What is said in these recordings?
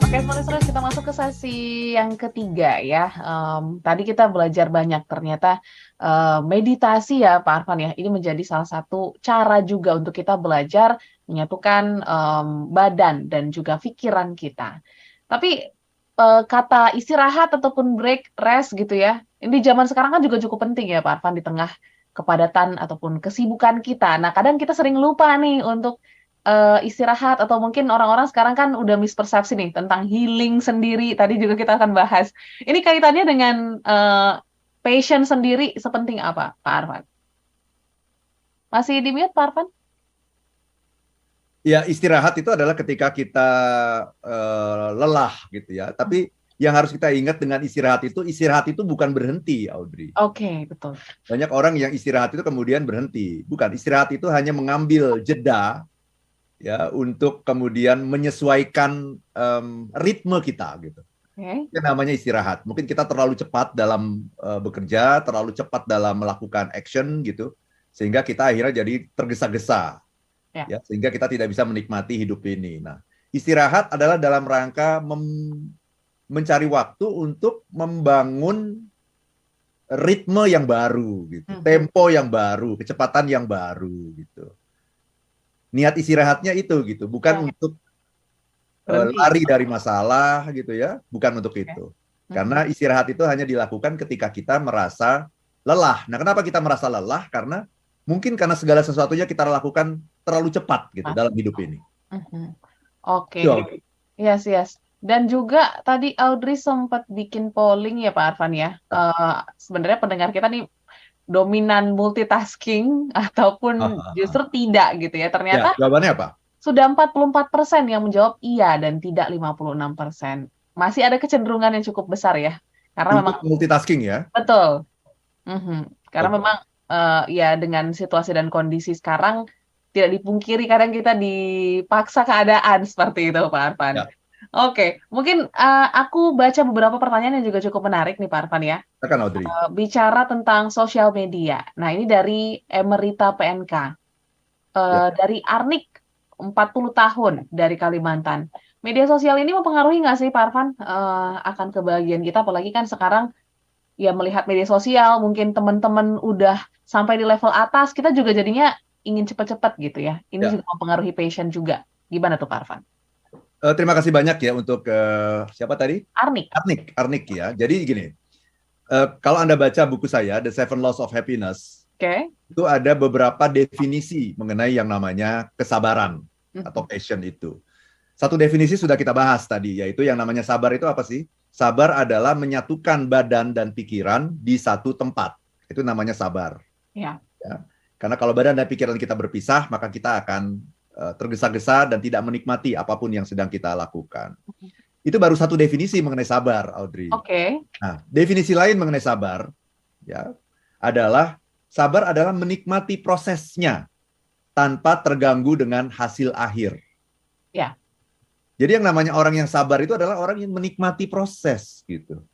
Oke, Smart kita masuk ke sesi yang ketiga ya. Tadi kita belajar banyak ternyata meditasi ya Pak Arfan ya. Ini menjadi salah satu cara juga untuk kita belajar menyatukan badan dan juga pikiran kita. Tapi kata istirahat ataupun break, rest gitu ya. Ini di zaman sekarang kan juga cukup penting ya Pak Arfan di tengah kepadatan ataupun kesibukan kita. Nah, kadang kita sering lupa nih untuk istirahat atau mungkin orang-orang sekarang kan udah mispersepsi nih tentang healing sendiri, tadi juga kita akan bahas. Ini kaitannya dengan, passion sendiri sepenting apa, Pak Arfan? Masih di-mute, Pak Arfan? Ya, istirahat itu adalah ketika kita lelah gitu ya. Tapi yang harus kita ingat dengan istirahat itu bukan berhenti, Audrey. Oke, betul. Banyak orang yang istirahat itu kemudian berhenti. Bukan, istirahat itu hanya mengambil jeda ya untuk kemudian menyesuaikan ritme kita gitu. Oke. Itu namanya istirahat. Mungkin kita terlalu cepat dalam bekerja, terlalu cepat dalam melakukan action gitu, sehingga kita akhirnya jadi tergesa-gesa. Ya, sehingga kita tidak bisa menikmati hidup ini. Nah, istirahat adalah dalam rangka mencari waktu untuk membangun ritme yang baru, gitu, tempo yang baru, kecepatan yang baru, gitu. Niat istirahatnya itu, gitu, bukan untuk lari dari masalah, gitu ya, bukan untuk itu. Karena istirahat itu hanya dilakukan ketika kita merasa lelah. Nah, kenapa kita merasa lelah? Mungkin karena segala sesuatunya kita lakukan terlalu cepat gitu dalam hidup ini. Oke. Yes. Dan juga tadi Audrey sempat bikin polling ya Pak Arfan ya. Sebenarnya pendengar kita nih dominan multitasking ataupun justru tidak gitu ya. Ternyata jawabannya apa? Sudah 44% yang menjawab iya dan tidak 56%. Masih ada kecenderungan yang cukup besar ya. Karena memang multitasking ya. Betul. Karena memang ya dengan situasi dan kondisi sekarang tidak dipungkiri kadang kita dipaksa keadaan seperti itu Pak Arfan. Ya. Oke, mungkin aku baca beberapa pertanyaan yang juga cukup menarik nih Pak Arfan ya. Audrey. Bicara tentang sosial media. Nah, ini dari Emerita PNK. Dari Arnik 40 tahun dari Kalimantan. Media sosial ini mempengaruhi nggak sih Pak Arfan akan kebahagiaan kita? Apalagi kan sekarang ya melihat media sosial, mungkin teman-teman udah sampai di level atas, kita juga jadinya ingin cepat-cepat gitu ya. Ini juga mempengaruhi passion juga. Gimana tuh Pak Arfan? Terima kasih banyak ya untuk siapa tadi? Arnik ya. Jadi gini, kalau Anda baca buku saya, The Seven Laws of Happiness, itu ada beberapa definisi mengenai yang namanya kesabaran atau passion itu. Satu definisi sudah kita bahas tadi, yaitu yang namanya sabar itu apa sih? Sabar adalah menyatukan badan dan pikiran di satu tempat. Itu namanya sabar. Ya. Karena kalau badan dan pikiran kita berpisah, maka kita akan tergesa-gesa dan tidak menikmati apapun yang sedang kita lakukan. Itu baru satu definisi mengenai sabar, Audrey. Nah, definisi lain mengenai sabar ya adalah sabar adalah menikmati prosesnya tanpa terganggu dengan hasil akhir. Ya. Jadi yang namanya orang yang sabar itu adalah orang yang menikmati proses gitu.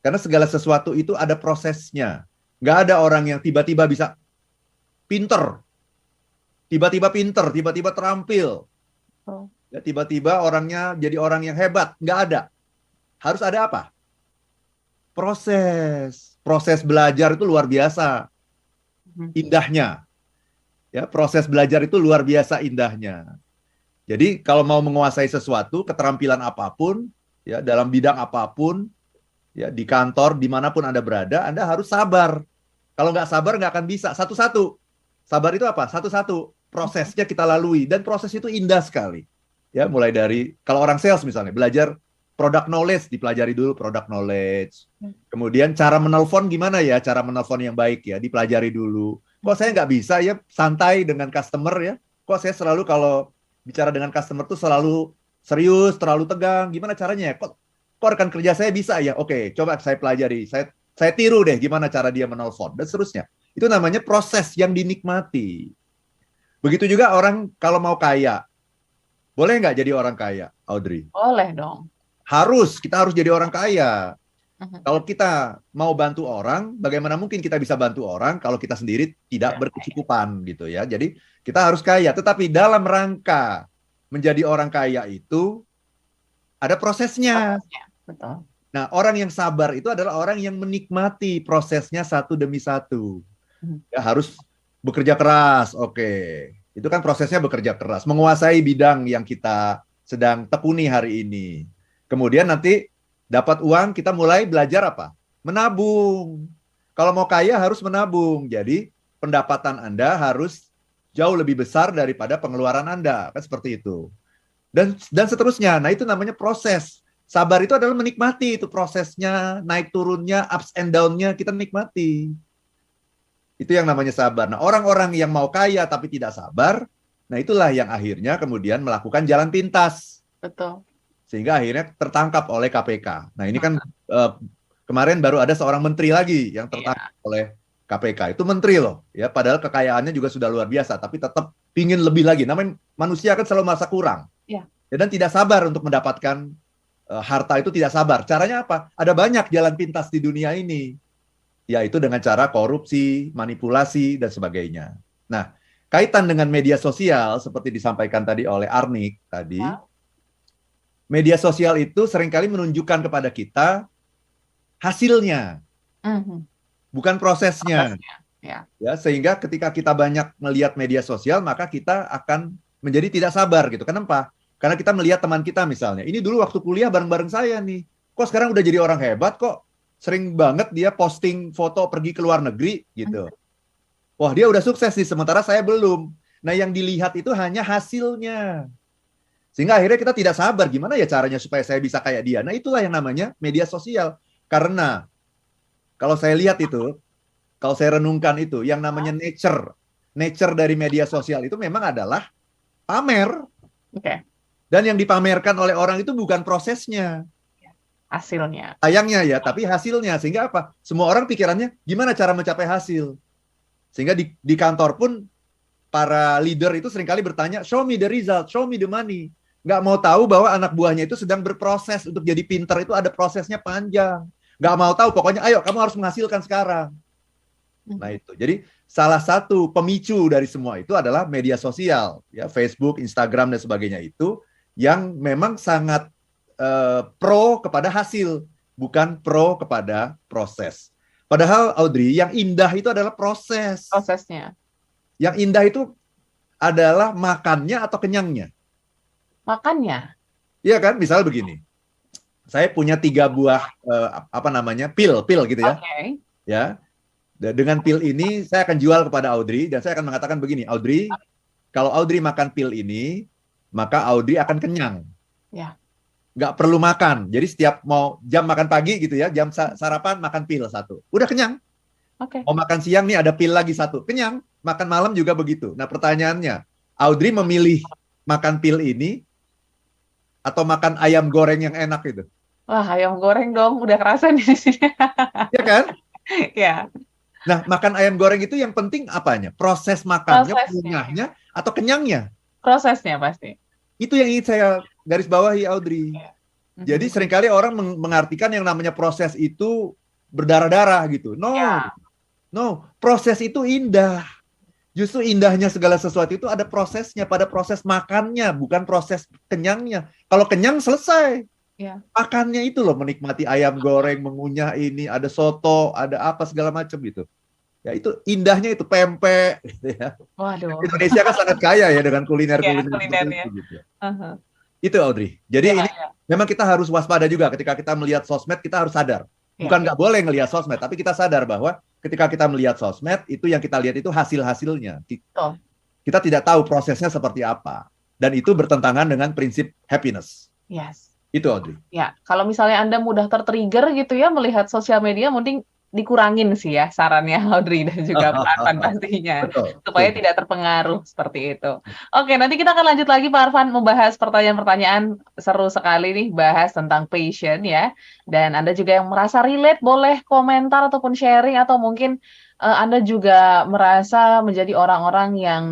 Karena segala sesuatu itu ada prosesnya. Nggak ada orang yang tiba-tiba bisa pinter, tiba-tiba terampil. Ya, tiba-tiba orangnya jadi orang yang hebat. Nggak ada. Harus ada apa? Proses belajar itu luar biasa indahnya. Ya, proses belajar itu luar biasa indahnya. Jadi kalau mau menguasai sesuatu, keterampilan apapun, ya dalam bidang apapun, ya di kantor, dimanapun Anda berada, Anda harus sabar. Kalau nggak sabar, nggak akan bisa. Satu-satu. Sabar itu apa? Satu-satu. Prosesnya kita lalui. Dan proses itu indah sekali. Ya, mulai dari, kalau orang sales misalnya, belajar product knowledge, dipelajari dulu product knowledge. Kemudian cara menelpon gimana ya? Cara menelpon yang baik ya, dipelajari dulu. Kok saya nggak bisa ya santai dengan customer ya? Kok saya selalu kalau bicara dengan customer tuh selalu serius, terlalu tegang. Gimana caranya ya? Kok rekan kerja saya bisa ya? Oke, coba saya pelajari. Saya tiru deh gimana cara dia menelpon dan seterusnya. Itu namanya proses yang dinikmati. Begitu juga orang kalau mau kaya. Boleh nggak jadi orang kaya, Audrey? Boleh dong. Kita harus jadi orang kaya. Kalau kita mau bantu orang, bagaimana mungkin kita bisa bantu orang kalau kita sendiri tidak berkecukupan gitu ya. Jadi kita harus kaya, tetapi dalam rangka menjadi orang kaya itu ada prosesnya. Prosesnya, betul. Nah, orang yang sabar itu adalah orang yang menikmati prosesnya satu demi satu. Ya, harus bekerja keras, oke. Itu kan prosesnya bekerja keras, menguasai bidang yang kita sedang tekuni hari ini. Kemudian nanti dapat uang, kita mulai belajar apa? Menabung. Kalau mau kaya harus menabung. Jadi pendapatan Anda harus jauh lebih besar daripada pengeluaran Anda, kan seperti itu. Dan seterusnya. Nah, itu namanya proses. Sabar itu adalah menikmati itu prosesnya, naik turunnya, ups and down-nya kita nikmati. Itu yang namanya sabar. Nah, orang-orang yang mau kaya tapi tidak sabar, nah itulah yang akhirnya kemudian melakukan jalan pintas. Betul. Sehingga akhirnya tertangkap oleh KPK. Nah, ini kan kemarin baru ada seorang menteri lagi yang tertangkap oleh KPK. Itu menteri loh, ya. Padahal kekayaannya juga sudah luar biasa, tapi tetap pingin lebih lagi. Namanya manusia kan selalu merasa kurang. Ya, dan tidak sabar untuk mendapatkan harta itu, tidak sabar. Caranya apa? Ada banyak jalan pintas di dunia ini, yaitu dengan cara korupsi, manipulasi, dan sebagainya. Nah, kaitan dengan media sosial, seperti disampaikan tadi oleh Arnik tadi, media sosial itu seringkali menunjukkan kepada kita hasilnya, bukan prosesnya. Ya, sehingga ketika kita banyak melihat media sosial, maka kita akan menjadi tidak sabar gitu. Kenapa? Karena kita melihat teman kita misalnya, ini dulu waktu kuliah bareng-bareng saya nih, kok sekarang udah jadi orang hebat, kok sering banget dia posting foto pergi ke luar negeri gitu. Wah, dia udah sukses nih, sementara saya belum. Nah, yang dilihat itu hanya hasilnya. Sehingga akhirnya kita tidak sabar, gimana ya caranya supaya saya bisa kayak dia. Nah, itulah yang namanya media sosial. Karena kalau saya lihat itu, kalau saya renungkan itu, yang namanya nature dari media sosial itu memang adalah pamer. Dan yang dipamerkan oleh orang itu bukan prosesnya, hasilnya. Sayangnya ya, tapi hasilnya. Sehingga apa? Semua orang pikirannya gimana cara mencapai hasil. Sehingga di kantor pun para leader itu seringkali bertanya, show me the result, show me the money. Nggak mau tahu bahwa anak buahnya itu sedang berproses untuk jadi pintar, itu ada prosesnya panjang. Nggak mau tahu, pokoknya ayo kamu harus menghasilkan sekarang. Nah itu, jadi salah satu pemicu dari semua itu adalah media sosial, ya Facebook, Instagram dan sebagainya itu yang memang sangat pro kepada hasil, bukan pro kepada proses. Padahal Audrey, yang indah itu adalah prosesnya. Yang indah itu adalah makannya atau kenyangnya. Makannya. Iya kan, misalnya begini, saya punya 3 buah pil gitu ya. Ya. Dengan pil ini saya akan jual kepada Audrey dan saya akan mengatakan begini, Audrey, kalau Audrey makan pil ini, maka Audrey akan kenyang. Ya. Nggak perlu makan. Jadi setiap mau jam makan pagi gitu ya, jam sarapan makan pil 1. Udah kenyang. Mau makan siang nih ada pil lagi 1. Kenyang. Makan malam juga begitu. Nah pertanyaannya, Audrey memilih makan pil ini atau makan ayam goreng yang enak itu? Wah, ayam goreng dong. Udah kerasa di sini. Iya kan? Ya. Nah, makan ayam goreng itu yang penting apanya? Proses makannya, punyahnya, atau kenyangnya? Prosesnya pasti. Itu yang ingin saya garis bawahi, Audrey. Jadi seringkali orang mengartikan yang namanya proses itu berdarah-darah gitu. No, proses itu indah. Justru indahnya segala sesuatu itu ada prosesnya, pada proses makannya, bukan proses kenyangnya. Kalau kenyang selesai. Ya. Makannya itu loh, menikmati ayam goreng, mengunyah ini, ada soto, ada apa segala macam gitu. Ya itu indahnya itu pempek gitu ya. Waduh. Indonesia kan sangat kaya ya dengan kuliner-kulinernya. Gitu. Itu Audrey. Jadi ini memang kita harus waspada juga ketika kita melihat sosmed, kita harus sadar. Bukan nggak boleh ngelihat sosmed, tapi kita sadar bahwa ketika kita melihat sosmed, itu yang kita lihat itu hasil-hasilnya. Kita tidak tahu prosesnya seperti apa. Dan itu bertentangan dengan prinsip happiness. Yes. Itu Audrey. Ya, kalau misalnya Anda mudah tertrigger gitu ya melihat sosial media, mending dikurangin sih ya sarannya Audrey dan juga Pak Arfan pastinya. Betul, supaya tidak terpengaruh seperti itu. Oke, nanti kita akan lanjut lagi Pak Arfan membahas pertanyaan-pertanyaan seru sekali nih, bahas tentang passion ya. Dan Anda juga yang merasa relate boleh komentar ataupun sharing, atau mungkin Anda juga merasa menjadi orang-orang yang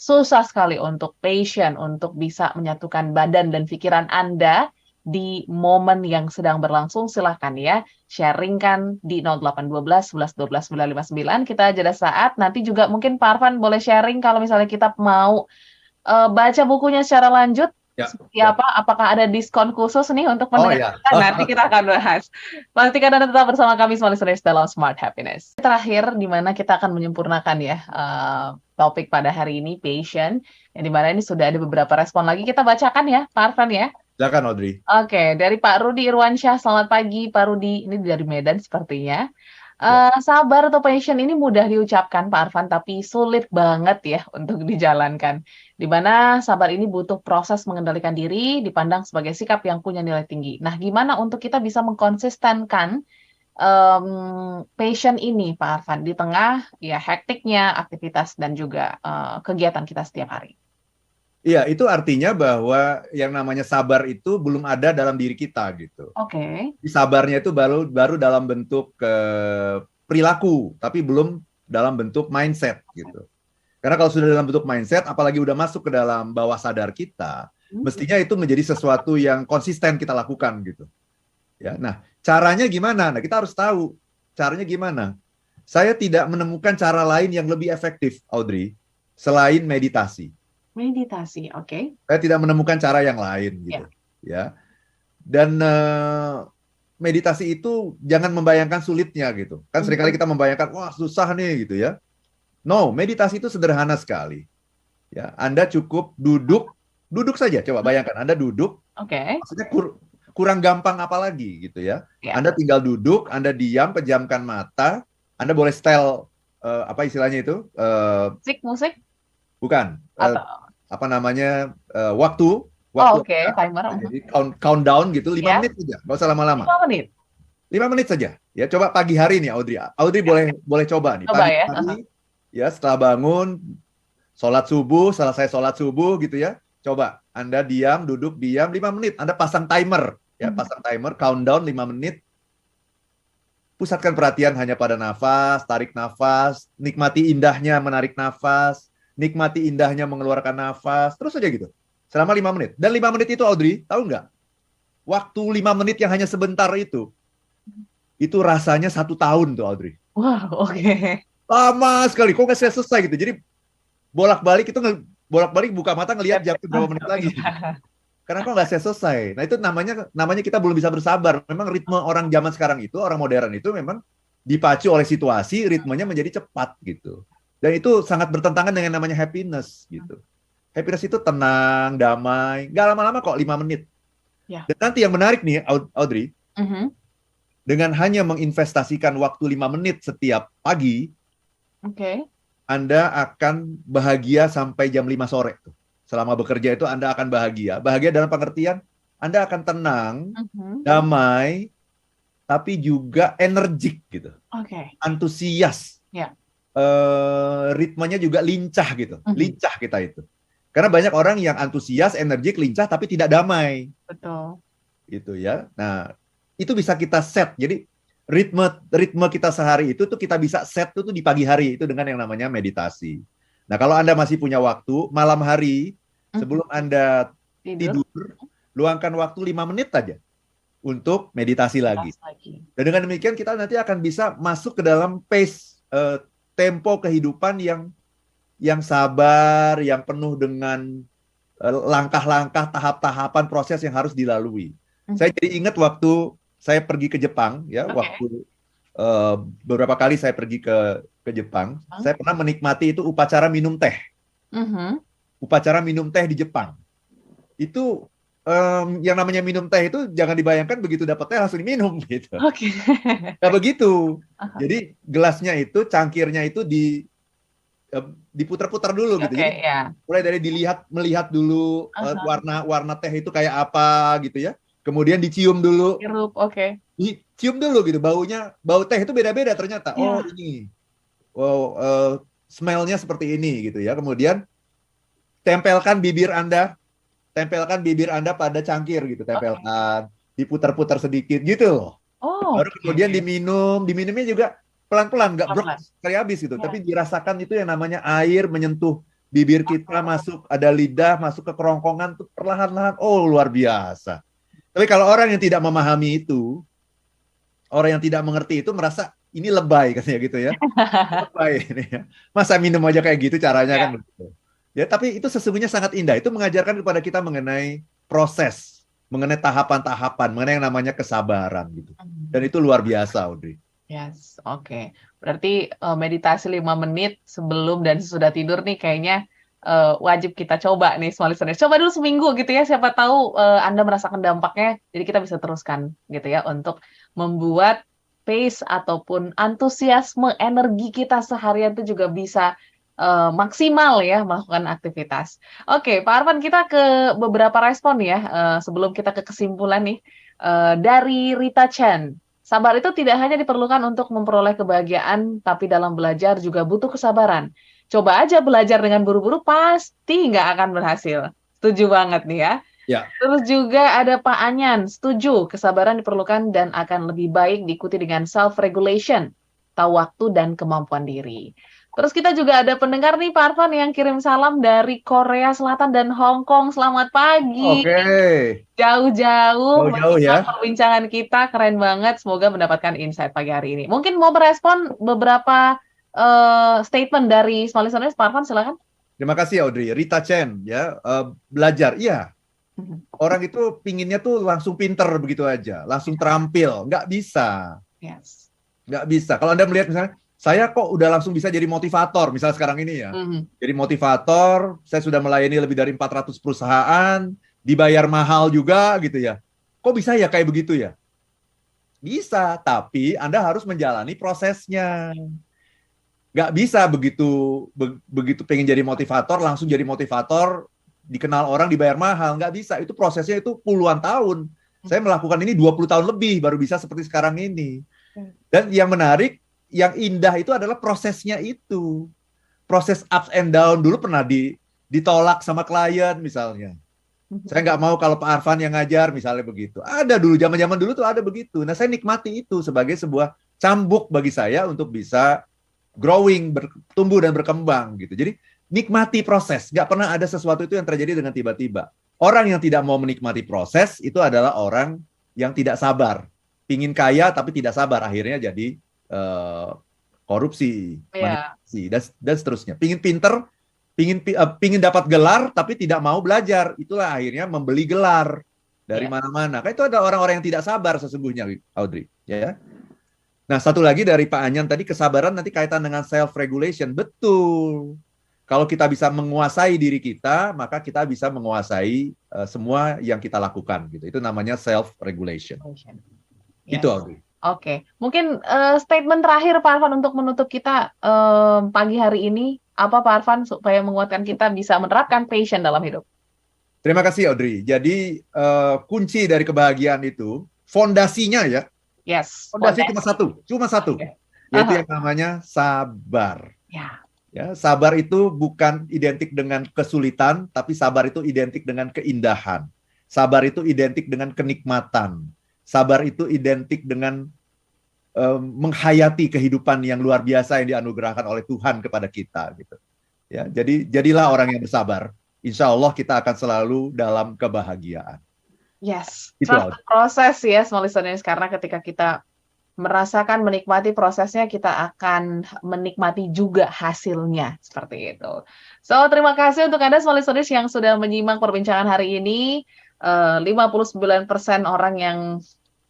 susah sekali untuk passion, untuk bisa menyatukan badan dan pikiran Anda di momen yang sedang berlangsung. Silahkan ya, sharingkan di 0812 11 12 959. Kita jeda saat, nanti juga mungkin Pak Arfan boleh sharing kalau misalnya kita mau baca bukunya secara lanjut, Ya, Seperti ya. apa? Apakah ada diskon khusus nih untuk Oh pendengar ya. kita? Nanti kita akan bahas. Pastikan Anda tetap bersama kami Small Listeners dalam Smart Happiness. Terakhir, di mana kita akan menyempurnakan ya topik pada hari ini, passion. Yang di mana ini sudah ada beberapa respon lagi. Kita bacakan ya, Pak Arfan ya. Silakan Audrey. Oke, dari Pak Rudi Irwansyah. Selamat pagi, Pak Rudi. Ini dari Medan sepertinya. Ya. Sabar atau passion ini mudah diucapkan, Pak Arfan, tapi sulit banget ya untuk dijalankan. Di mana sabar ini butuh proses mengendalikan diri, dipandang sebagai sikap yang punya nilai tinggi. Nah, gimana untuk kita bisa mengkonsistenkan passion ini, Pak Arfan, di tengah ya hektiknya aktivitas dan juga kegiatan kita setiap hari? Iya, itu artinya bahwa yang namanya sabar itu belum ada dalam diri kita gitu. Oke. Sabarnya itu baru dalam bentuk perilaku, tapi belum dalam bentuk mindset gitu. Karena kalau sudah dalam bentuk mindset, apalagi udah masuk ke dalam bawah sadar kita, mestinya itu menjadi sesuatu yang konsisten kita lakukan gitu. Ya, nah caranya gimana? Nah kita harus tahu caranya gimana. Saya tidak menemukan cara lain yang lebih efektif, Audrey, selain meditasi. Meditasi, oke. Saya tidak menemukan cara yang lain gitu. Ya. Dan meditasi itu jangan membayangkan sulitnya gitu. Kan seringkali kita membayangkan wah susah nih gitu ya. No, meditasi itu sederhana sekali. Ya, Anda cukup duduk saja. Coba bayangkan Anda duduk. Oke. Maksudnya kurang gampang apa lagi gitu ya. Ya. Anda tinggal duduk, Anda diam, pejamkan mata. Anda boleh setel apa istilahnya itu? Musik? Bukan. Atau Apa namanya? Waktu. oke, timer. Jadi countdown gitu 5 Ya. menit saja, nggak usah lama-lama. 5 menit. 5 menit saja. Ya, coba pagi hari nih Audrey. Audrey boleh coba nih. Coba Pagi ya. hari ya setelah bangun sholat subuh, selesai sholat subuh gitu ya. Coba Anda duduk diam 5 menit. Anda pasang timer ya, pasang timer countdown 5 menit. Pusatkan perhatian hanya pada nafas, tarik nafas, nikmati indahnya menarik nafas, nikmati indahnya mengeluarkan nafas, terus saja gitu. Selama 5 menit. Dan 5 menit itu Audrey, tahu nggak? Waktu 5 menit yang hanya sebentar itu rasanya 1 tahun tuh Audrey. Wow, oke. Lama sekali, kok nggak selesai gitu. Jadi bolak-balik buka mata ngelihat jam berapa menit lagi. Karena kok nggak selesai. Nah itu namanya kita belum bisa bersabar. Memang ritme orang zaman sekarang itu, orang modern itu memang dipacu oleh situasi, ritmenya menjadi cepat gitu. Dan itu sangat bertentangan dengan namanya happiness gitu. Happiness itu tenang, damai, nggak lama-lama kok 5 menit. Ya. Dan nanti yang menarik nih, Audrey, dengan hanya menginvestasikan waktu 5 menit setiap pagi, Anda akan bahagia sampai jam 5 sore. Selama bekerja itu Anda akan bahagia. Bahagia dalam pengertian, Anda akan tenang, damai, tapi juga energik gitu. Antusias. Ya. Ritmenya juga lincah gitu. Lincah kita itu. Karena banyak orang yang antusias, energik, lincah, tapi tidak damai. Betul. Gitu ya. Nah, itu bisa kita set. Jadi ritme kita sehari itu tuh kita bisa set tuh di pagi hari itu dengan yang namanya meditasi. Nah, kalau Anda masih punya waktu, malam hari sebelum Anda tidur, luangkan waktu 5 menit aja untuk meditasi lagi. Dan dengan demikian kita nanti akan bisa masuk ke dalam pace tempo kehidupan yang sabar, yang penuh dengan langkah-langkah, tahap-tahapan proses yang harus dilalui. Saya jadi ingat waktu saya pergi ke Jepang, ya, waktu beberapa kali saya pergi ke Jepang, saya pernah menikmati itu upacara minum teh. Upacara minum teh di Jepang. Itu yang namanya minum teh itu jangan dibayangkan begitu dapat teh langsung diminum gitu. Nggak begitu. Jadi gelasnya itu, cangkirnya itu diputar-putar dulu gitu. Jadi mulai dari melihat dulu warna teh itu kayak apa gitu ya. Kemudian dicium dulu. Dicium dulu gitu, bau teh itu beda-beda ternyata. Oh ini, smell-nya seperti ini gitu ya. Kemudian tempelkan bibir Anda pada cangkir gitu, tempelkan, diputar-putar sedikit gitu loh. Baru kemudian diminumnya juga pelan-pelan, nggak brok sekali habis gitu, tapi dirasakan itu yang namanya air menyentuh bibir kita, masuk, ada lidah, masuk ke kerongkongan tuh perlahan-lahan. Oh luar biasa. Tapi kalau orang yang tidak memahami itu, orang yang tidak mengerti itu merasa ini lebay katanya gitu ya. Lebay ini ya. Masa minum aja kayak gitu caranya kan begitu. Ya, tapi itu sesungguhnya sangat indah. Itu mengajarkan kepada kita mengenai proses, mengenai tahapan-tahapan, mengenai yang namanya kesabaran gitu. Dan itu luar biasa, Audrey. Yes, oke. Berarti meditasi 5 menit sebelum dan sesudah tidur nih kayaknya wajib kita coba nih, small listeners. Coba dulu seminggu gitu ya, siapa tahu Anda merasakan dampaknya, jadi kita bisa teruskan gitu ya untuk membuat pace ataupun antusiasme energi kita seharian itu juga bisa maksimal ya melakukan aktivitas. Oke, Pak Arfan, kita ke beberapa respon ya sebelum kita ke kesimpulan nih. Dari Rita Chen. Sabar itu tidak hanya diperlukan untuk memperoleh kebahagiaan, tapi dalam belajar juga butuh kesabaran. Coba aja belajar dengan buru-buru, pasti nggak akan berhasil. Setuju banget nih ya. Ya. Terus juga ada Pak Anyan, setuju, kesabaran diperlukan dan akan lebih baik diikuti dengan self-regulation, tahu waktu dan kemampuan diri. Terus kita juga ada pendengar nih Pak Arfan yang kirim salam dari Korea Selatan dan Hong Kong. Selamat pagi. Oke. Jauh-jauh Jauh-jauh ya. perbincangan kita, keren banget. Semoga mendapatkan insight pagi hari ini. Mungkin mau merespon beberapa statement dari small listeners, Pak Arfan, silakan. Terima kasih Audrey. Rita Chen ya, belajar. Iya. Orang itu pinginnya tuh langsung pinter begitu aja, langsung terampil. Nggak bisa. Yes. Nggak bisa. Kalau Anda melihat misalnya, saya kok udah langsung bisa jadi motivator, misalnya sekarang ini ya. Jadi motivator, saya sudah melayani lebih dari 400 perusahaan, dibayar mahal juga gitu ya. Kok bisa ya kayak begitu ya? Bisa, tapi Anda harus menjalani prosesnya. Nggak bisa begitu pengen jadi motivator, langsung jadi motivator, dikenal orang, dibayar mahal. Nggak bisa, itu prosesnya itu puluhan tahun. Saya melakukan ini 20 tahun lebih, baru bisa seperti sekarang ini. Dan yang menarik, yang indah itu adalah prosesnya itu. Proses ups and down. Dulu pernah ditolak sama klien misalnya. Saya nggak mau kalau Pak Arfan yang ngajar, misalnya begitu. Ada dulu, zaman-zaman dulu tuh ada begitu. Nah, saya nikmati itu sebagai sebuah cambuk bagi saya untuk bisa growing, bertumbuh dan berkembang gitu. Jadi nikmati proses. Nggak pernah ada sesuatu itu yang terjadi dengan tiba-tiba. Orang yang tidak mau menikmati proses itu adalah orang yang tidak sabar. Pingin kaya tapi tidak sabar, akhirnya jadi korupsi, manipulasi, dan seterusnya. Pingin pinter, pingin dapat gelar tapi tidak mau belajar, itulah akhirnya membeli gelar dari mana-mana. Kan itu ada orang-orang yang tidak sabar sesungguhnya, Audrey. Ya. Nah, satu lagi dari Pak Anyan tadi, kesabaran nanti kaitan dengan self-regulation. Betul. Kalau kita bisa menguasai diri kita, maka kita bisa menguasai semua yang kita lakukan. Gitu. Itu namanya self-regulation. Itu, Audrey. Oke, mungkin statement terakhir Pak Arfan untuk menutup kita pagi hari ini, apa Pak Arfan supaya menguatkan kita bisa menerapkan passion dalam hidup? Terima kasih Audrey. Jadi kunci dari kebahagiaan itu, fondasinya ya. Yes. Fondasi cuma satu, yaitu yang namanya sabar. Ya, sabar itu bukan identik dengan kesulitan, tapi sabar itu identik dengan keindahan. Sabar itu identik dengan kenikmatan. Sabar itu identik dengan menghayati kehidupan yang luar biasa yang dianugerahkan oleh Tuhan kepada kita. Gitu. Ya, jadi jadilah orang yang bersabar. Insya Allah kita akan selalu dalam kebahagiaan. Yes, proses ya, small listeners, karena ketika kita merasakan, menikmati prosesnya, kita akan menikmati juga hasilnya, seperti itu. So, terima kasih untuk Anda small listeners yang sudah menyimak perbincangan hari ini. 59% orang yang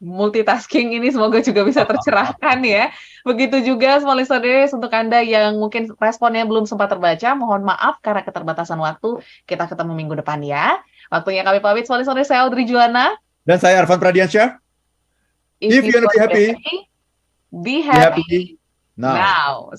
multitasking ini semoga juga bisa tercerahkan ya. Begitu juga small listeners untuk Anda yang mungkin responnya belum sempat terbaca, mohon maaf karena keterbatasan waktu. Kita ketemu minggu depan ya. Waktunya kami pamit, small listeners. Saya Audrey Juwana. Dan saya Arfan Pradiansyah. If you want to be happy, be happy now.